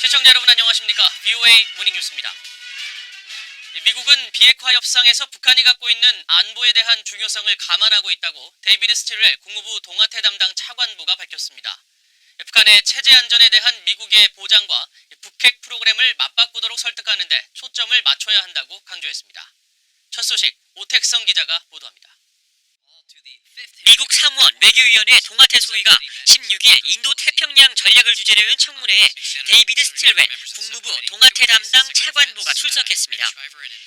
시청자 여러분 안녕하십니까? VOA 모닝뉴스입니다. 미국은 비핵화 협상에서 북한이 갖고 있는 안보에 대한 중요성을 감안하고 있다고 데이비드 스틸웰 국무부 동아태 담당 차관보가 밝혔습니다. 북한의 체제 안전에 대한 미국의 보장과 북핵 프로그램을 맞바꾸도록 설득하는 데 초점을 맞춰야 한다고 강조했습니다. 첫 소식 오택성 기자가 보도합니다. 미국 사무원 외교위원회 동아태 소위가 16일 인도 태평양 전략을 주제로 한 청문회에 데이비드 스틸웰 국무부 동아태 담당 차관보가 출석했습니다.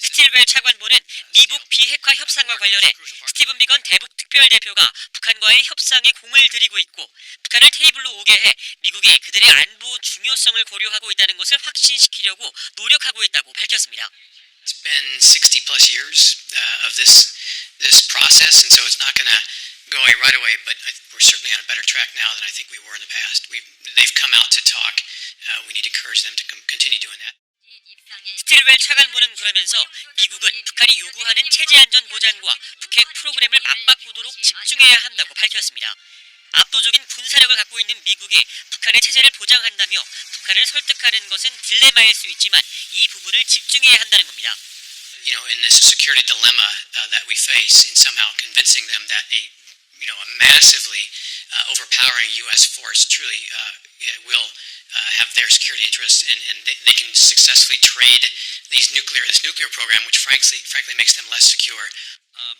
스틸웰 차관보는 미북 비핵화 협상과 관련해 스티븐 비건 대북 특별대표가 북한과의 협상에 공을 들이고 있고 북한을 테이블로 오게 해 미국이 그들의 안보 중요성을 고려하고 있다는 것을 확신시키려고 노력하고 있다고 밝혔습니다. It's been 60 plus years of this process, and so it's not going to go away right away. But we're certainly on a better track now than I think we were in the past. They've come out to talk. We need to encourage them to continue doing that. 스틸웰 차관보는 그러면서 미국은 북한이 요구하는 체제 안전 보장과 북핵 프로그램을 맞바꾸도록 집중해야 한다고 밝혔습니다. 압도적인 군사력을 갖고 있는 미국이 북한의 체제를 보장한다며 북한을 설득하는 것은 딜레마일 수 있지만 이 부분을 집중해야 한다는 겁니다. You know, in this security dilemma that we face, in somehow convincing them that a massively overpowering U.S. force truly will have their security interests, and they can successfully trade this nuclear program, which frankly makes them less secure.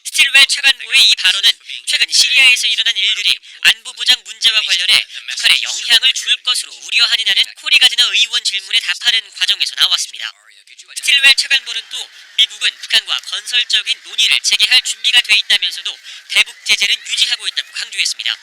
스틸웰 차관보의 이 발언은 최근 시리아에서 일어난 일들이 안보 보장 문제와 관련해 북한에 영향을 줄 것으로 우려하느냐는 코리 가디너 의원 질문에 답하는 과정에서 나왔습니다. 스틸웰 차관보는 또 미국은 북한과 건설적인 논의를 재개할 준비가 돼 있다면서도 대북 제재는 유지하고 있다고 강조했습니다.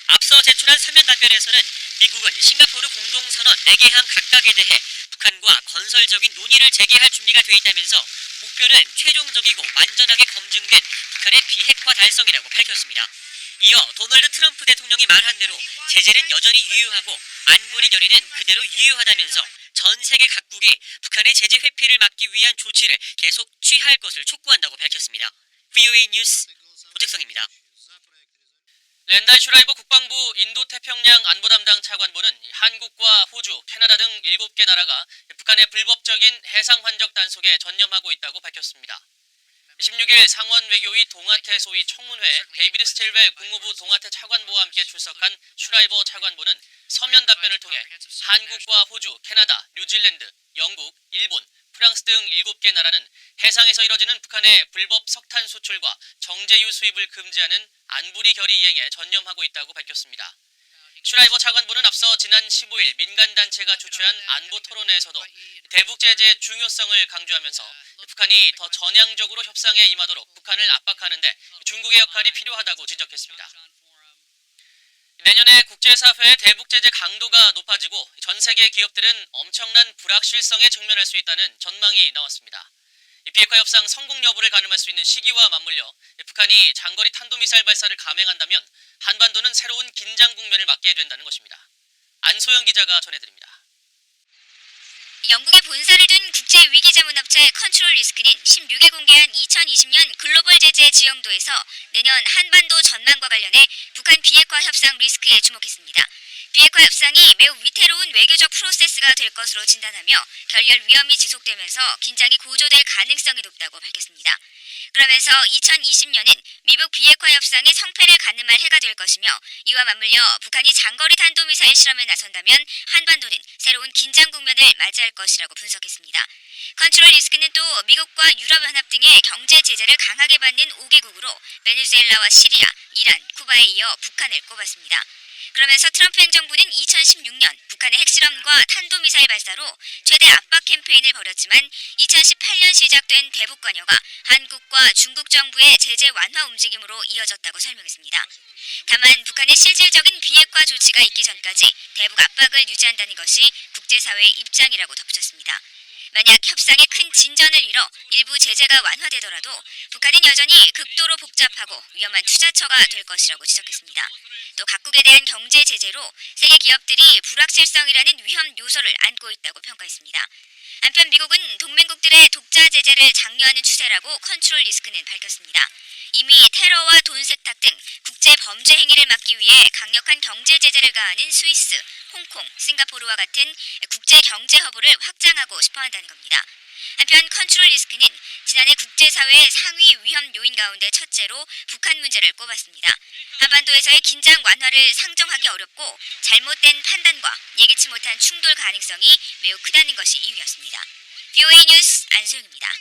앞서 제출한 서면 답변에서는 미국은 싱가포르 공동선언 4개항 각각에 대해 북한과 건설적인 논의를 재개할 준비가 돼 있다면서 목표는 최종적이고 완전하게 검증된 북한의 비핵화 달성이라고 밝혔습니다. 이어 도널드 트럼프 대통령이 말한 대로 제재는 여전히 유효하고 안보리 결의는 그대로 유효하다면서 전 세계 각국이 북한의 제재 회피를 막기 위한 조치를 계속 취할 것을 촉구한다고 밝혔습니다. VOA 뉴스 오택성입니다. 랜달 슈라이버 국방부 인도태평양 안보담당 차관보는 한국과 호주, 캐나다 등 7개 나라가 북한의 불법적인 해상 환적 단속에 전념하고 있다고 밝혔습니다. 16일 상원 외교위 동아태 소위 청문회에 데이비드 스틸웰 국무부 동아태 차관보와 함께 출석한 슈라이버 차관보는 서면 답변을 통해 한국과 호주, 캐나다, 뉴질랜드, 영국, 일본, 프랑스 등 7개 나라는 해상에서 이뤄지는 북한의 불법 석탄 수출과 정제유 수입을 금지하는 안보리 결의 이행에 전념하고 있다고 밝혔습니다. 슈라이버 차관보는 앞서 지난 15일 민간단체가 주최한 안보 토론회에서도 대북 제재의 중요성을 강조하면서 북한이 더 전향적으로 협상에 임하도록 북한을 압박하는 데 중국의 역할이 필요하다고 지적했습니다. 내년에 국제사회의 대북 제재 강도가 높아지고 전 세계 기업들은 엄청난 불확실성에 직면할 수 있다는 전망이 나왔습니다. 비핵화 협상 성공 여부를 가늠할 수 있는 시기와 맞물려 북한이 장거리 탄도미사일 발사를 감행한다면 한반도는 새로운 긴장 국면을 맞게 된다는 것입니다. 안소영 기자가 전해드립니다. 영국의 본사를 둔 국제위기자문업체 컨트롤 리스크는 16일 공개한 2020년 글로벌 제재 지형도에서 내년 한반도 전망과 관련해 북한 비핵화 협상 리스크에 주목했습니다. 비핵화 협상이 매우 위태로운 외교적 프로세스가 될 것으로 진단하며 결렬 위험이 지속되면서 긴장이 고조될 가능성이 높다고 밝혔습니다. 그러면서 2020년은 미북 비핵화 협상의 성패를 가늠할 해가 될 것이며 이와 맞물려 북한이 장거리 탄도미사일 실험에 나선다면 한반도는 새로운 긴장 국면을 맞이할 것이라고 분석했습니다. 컨트롤 리스크는 또 미국과 유럽연합 등의 경제 제재를 강하게 받는 5개국으로 베네수엘라와 시리아, 이란, 쿠바에 이어 북한을 꼽았습니다. 그러면서 트럼프 행정부는 2016년 북한의 핵실험과 탄도미사일 발사로 최대 압박 캠페인을 벌였지만 2018년 시작된 대북 관여가 한국과 중국 정부의 제재 완화 움직임으로 이어졌다고 설명했습니다. 다만 북한의 실질적인 비핵화 조치가 있기 전까지 대북 압박을 유지한다는 것이 국제사회의 입장이라고 덧붙였습니다. 만약 협상에 큰 진전을 이뤄 일부 제재가 완화되더라도 북한은 여전히 극도로 복잡하고 위험한 투자처가 될 것이라고 지적했습니다. 또 각국에 대한 경제 제재로 세계 기업들이 불확실성이라는 위험 요소를 안고 있다고 평가했습니다. 한편 미국은 동맹국들의 독자 제재를 장려하는 추세라고 컨트롤 리스크는 밝혔습니다. 이미 테러와 돈 세탁 등 국제 범죄 행위를 막기 위해 강력한 경제 제재를 가하는 스위스, 홍콩, 싱가포르와 같은 국제 경제 허브를 확장하고 싶어 한다는 겁니다. 한편 컨트롤 리스크는 지난해 국제사회의 상위 위험 요인 가운데 첫째로 북한 문제를 꼽았습니다. 한반도에서의 긴장 완화를 상정하기 어렵고 잘못된 판단과 예기치 못한 충돌 가능성이 매우 크다는 것이 이유였습니다. VOA 뉴스 안소영입니다.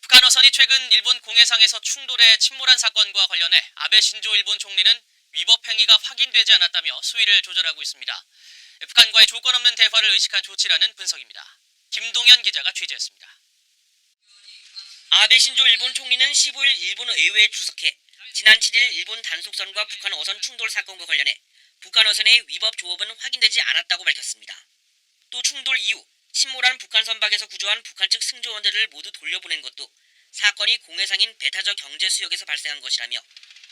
북한 어선이 최근 일본 공해상에서 충돌해 침몰한 사건과 관련해 아베 신조 일본 총리는 위법 행위가 확인되지 않았다며 수위를 조절하고 있습니다. 북한과의 조건 없는 대화를 의식한 조치라는 분석입니다. 김동현 기자가 취재했습니다. 아베 신조 일본 총리는 15일 일본 의회에 출석해 지난 7일 일본 단속선과 북한 어선 충돌 사건과 관련해 북한 어선의 위법 조업은 확인되지 않았다고 밝혔습니다. 또 충돌 이후 침몰한 북한 선박에서 구조한 북한 측 승조원들을 모두 돌려보낸 것도 사건이 공해상인 배타적 경제 수역에서 발생한 것이라며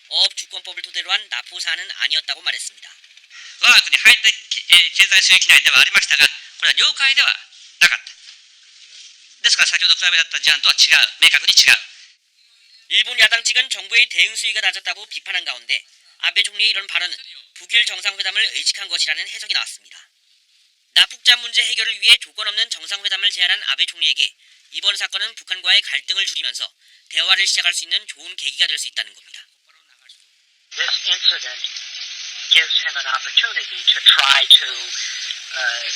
어업주권법을 토대로 한 납포 사안은 아니었다고 말했습니다. 我が国排他経済水域内ではありましたが、これは領海ではなかった。ですから先ほど比べだった事案とは違う、明確に違う。 일본 야당 측은 정부의 대응 수위가 낮았다고 비판한 가운데 아베 총리의 이런 발언은 북일 정상회담을 의식한 것이라는 해석이 나왔습니다. 납북자 문제 해결을 위해 조건 없는 정상회담을 제안한 아베 총리에게 이번 사건은 북한과의 갈등을 줄이면서 대화를 시작할 수 있는 좋은 계기가 될 수 있다는 겁니다. This incident gives him an opportunity to try to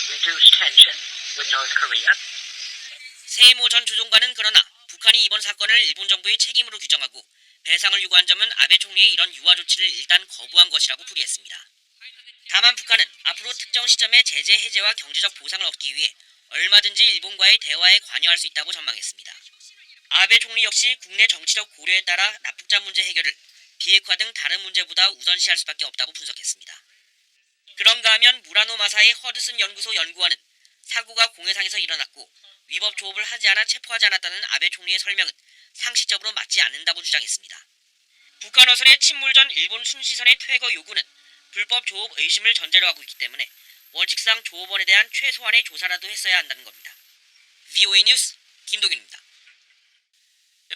reduce tension with North Korea. 세이모 전 조종관은 그러나 북한이 이번 사건을 일본 정부의 책임으로 규정하고 배상을 요구한 점은 아베 총리의 이런 유화 조치를 일단 거부한 것이라고 풀이했습니다. 다만 북한은 앞으로 특정 시점에 제재 해제와 경제적 보상을 얻기 위해 얼마든지 일본과의 대화에 관여할 수 있다고 전망했습니다. 아베 총리 역시 국내 정치적 고려에 따라 납북자 문제 해결을 비핵화 등 다른 문제보다 우선시할 수밖에 없다고 분석했습니다. 그런가 하면 무라노 마사의 허드슨 연구소 연구원은 사고가 공해상에서 일어났고 위법 조업을 하지 않아 체포하지 않았다는 아베 총리의 설명은 상식적으로 맞지 않는다고 주장했습니다. 북한 어선의 침몰 전 일본 순시선의 퇴거 요구는 불법 조업 의심을 전제로 하고 있기 때문에 원칙상 조업원에 대한 최소한의 조사라도 했어야 한다는 겁니다. VOA 뉴스 김동윤입니다.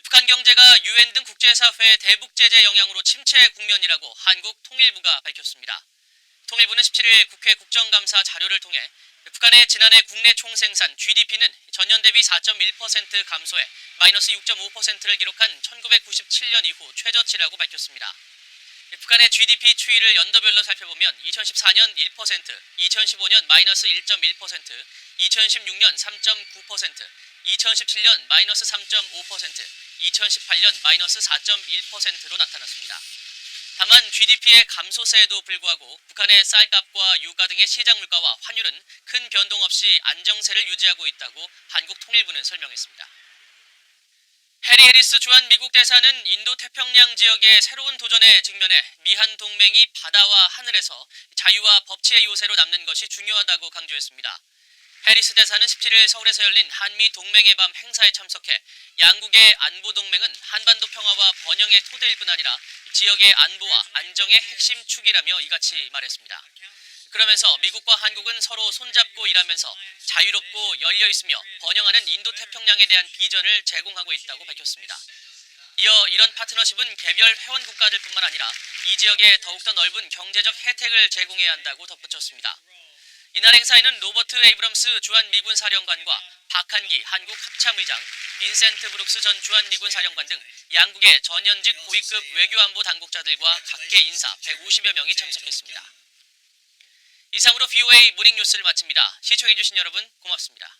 북한 경제가 유엔 등 국제사회의 대북 제재 영향으로 침체 국면이라고 한국 통일부가 밝혔습니다. 통일부는 17일 국회 국정감사 자료를 통해 북한의 지난해 국내 총생산 GDP는 전년 대비 4.1% 감소해 마이너스 6.5%를 기록한 1997년 이후 최저치라고 밝혔습니다. 북한의 GDP 추이를 연도별로 살펴보면 2014년 1%, 2015년 마이너스 1.1%, 2016년 3.9%, 2017년 마이너스 3.5%, 2018년 마이너스 4.1%로 나타났습니다. 다만 GDP의 감소세에도 불구하고 북한의 쌀값과 유가 등의 시장 물가와 환율은 큰 변동 없이 안정세를 유지하고 있다고 한국 통일부는 설명했습니다. 해리 해리스 주한 미국 대사는 인도 태평양 지역의 새로운 도전에 직면해 미한 동맹이 바다와 하늘에서 자유와 법치의 요새로 남는 것이 중요하다고 강조했습니다. 해리스 대사는 17일 서울에서 열린 한미 동맹의 밤 행사에 참석해 양국의 안보 동맹은 한반도 평화와 번영의 토대일 뿐 아니라 지역의 안보와 안정의 핵심 축이라며 이같이 말했습니다. 그러면서 미국과 한국은 서로 손잡고 일하면서 자유롭고 열려있으며 번영하는 인도 태평양에 대한 비전을 제공하고 있다고 밝혔습니다. 이어 이런 파트너십은 개별 회원 국가들뿐만 아니라 이 지역에 더욱더 넓은 경제적 혜택을 제공해야 한다고 덧붙였습니다. 이날 행사에는 로버트 에이브럼스 주한 미군 사령관과 박한기 한국 합참의장, 빈센트 브룩스 전 주한 미군 사령관 등 양국의 전현직 고위급 외교안보 당국자들과 각계 인사 150여 명이 참석했습니다. 이상으로 VOA 모닝뉴스를 마칩니다. 시청해주신 여러분 고맙습니다.